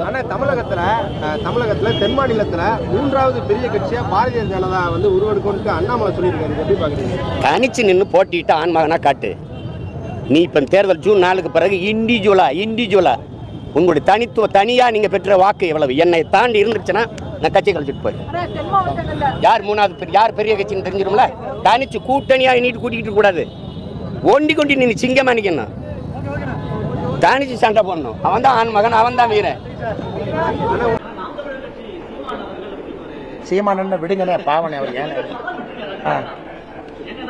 ஆனா தமிழகத்துல தென் மாநிலத்துல மூன்றாவது பெரிய கட்சியா பாரதிய ஜனதா வந்து உருவெடுக்கும் அண்ணாமலை சொல்லியிருக்காரு. எப்படி பாக்குறீங்க? தனிச்சு நின்று போட்டிட்டு ஆண்மகனா காட்டு. நீ இப்ப தேர்தல் ஜூன் 4க்கு பிறகு இண்டிவிஜுவலா உங்களுடைய தனியா நீங்க பெற்ற வாக்கு எவ்வளவு என்னை தாண்டி இருந்துச்சுன்னா நான் கட்சி கழிச்சுட்டு போய் யார் மூணாவது யார் பெரிய கட்சின்னு தெரிஞ்சிடும்ல. தனிச்சு கூட்டணியா நீட்டு கூட்டிக்கிட்டு கூடாது. ஒண்டி நீ சிங்கமா நிக்கணும். தனிச்சு சண்டை போடணும். அவன் தான் ஆண் மகன், அவன் தான் வீரன். சீமானண்ண விடுங்கண்ணே, பாவனே அவர். ஏன்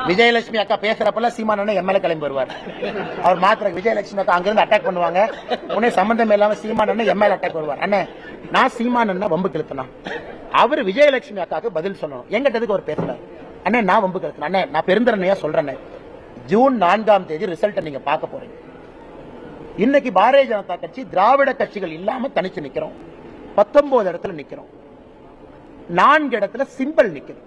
விஜயலட்சுமி அக்கா பேசுறப்பல சீமானண்ண எம்எல்ஏ கிளம்பி வருவார். அவர் மாத்திர விஜயலட்சுமி அக்கா அங்கிருந்து அட்டாக் பண்ணுவாங்க. உடனே சம்பந்தம் இல்லாம சீமானண்ண எம்எல்ஏ அட்டாக் வருவார். அண்ணே நான் சீமானண்ண வம்பு கிழத்தினா அவர் விஜயலட்சுமி அக்காவுக்கு பதில் சொல்லணும். எங்கிட்டதுக்கு அவர் பேசுறாரு. அண்ணே நான் வம்பு கிழத்தினா அண்ணே நான் பெருந்தரணையா சொல்றேன். ஜூன் 4ஆம் தேதி ரிசல்ட் நீங்க பார்க்க போறீங்க. இன்னைக்கு பாரதிய ஜனதா கட்சி திராவிட கட்சிகள் இல்லாம தனிச்சு நிக்கிறோம். 19 இடத்துல நிக்கிறோம். 4 இடத்துல சிம்பிள் நிக்குது.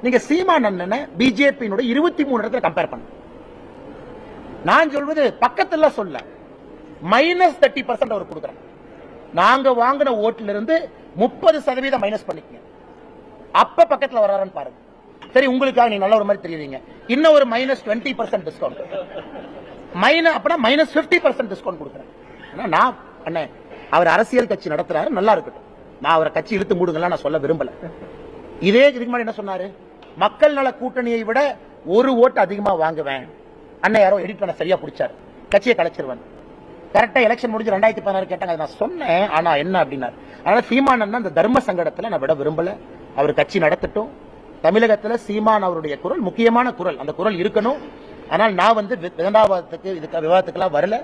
நீங்க சீமானண்ணன பிஜேபியினுடைய 23 இடத்துல கம்பேர் பண்ண. நான் சொல்வது பக்கத்துல சொல்ல -30% அவர் கொடுக்குறாங்க. நாங்க வாங்கின ஓட்டுல இருந்து 30% மைனஸ் பண்ணிக்கங்க. அப்ப பக்கத்துல வர்றாருன்னு பாருங்க. சரி, உங்களுக்காக நீங்க நல்ல ஒரு மாதிரி தெரியுறீங்க. இன்னும் ஒரு -20% டிஸ்கவுண்ட், அப்பனா -50% டிஸ்கவுண்ட் கொடுக்குறேன். நான் அண்ணே அவர் அரசியல் கட்சி நடத்துறாரு, நல்லா இருக்கட்டும். நான் அவரை கட்சி இழுத்து மூடுங்கலாம் நான் சொல்ல விரும்பல. இதே இதுக்கு முன்னாடி என்ன சொன்னாரு? மக்கள் நல கூட்டணியை விட ஒரு ஓட்டு அதிகமா வாங்குவேன். அண்ணன் யாரோ எடிட் பண்ண சரியா பிடிச்சாரு, கட்சியை கலைச்சிருவேன். கரெக்டா எலெக்ஷன் முடிஞ்சு 2016 கேட்டாங்க. நான் சொன்னேன், ஆனா என்ன அப்படின்னாரு. அதனால சீமானன் அந்த தர்ம சங்கடத்துல நான் விட விரும்பல. அவர் கட்சி நடத்தட்டும். தமிழகத்துல சீமான் அவருடைய குரல் முக்கியமான குரல், அந்த குரல் இருக்கணும். ஆனால் நான் வந்து விவாதத்துக்கெல்லாம் வரல.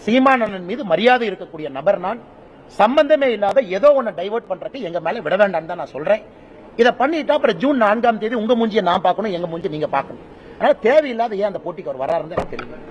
சீமானன் மீது மரியாதை இருக்கக்கூடிய நபர் நான். சம்பந்தமே இல்லாத ஏதோ ஒன்னு டைவர்ட் பண்றதுக்கு எங்க மேல விட வேண்டாம் தான் நான் சொல்றேன். இதை பண்ணிட்டா அப்புறம் ஜூன் 4ஆம் தேதி உங்க மூஞ்சியை நான் பார்க்கணும், எங்க மூஞ்சி நீங்க பார்க்கணும். அதனால தேவையில்லாத ஏன் அந்த போட்டிக்கு அவர் வராருன்னு எனக்கு தெரியும்.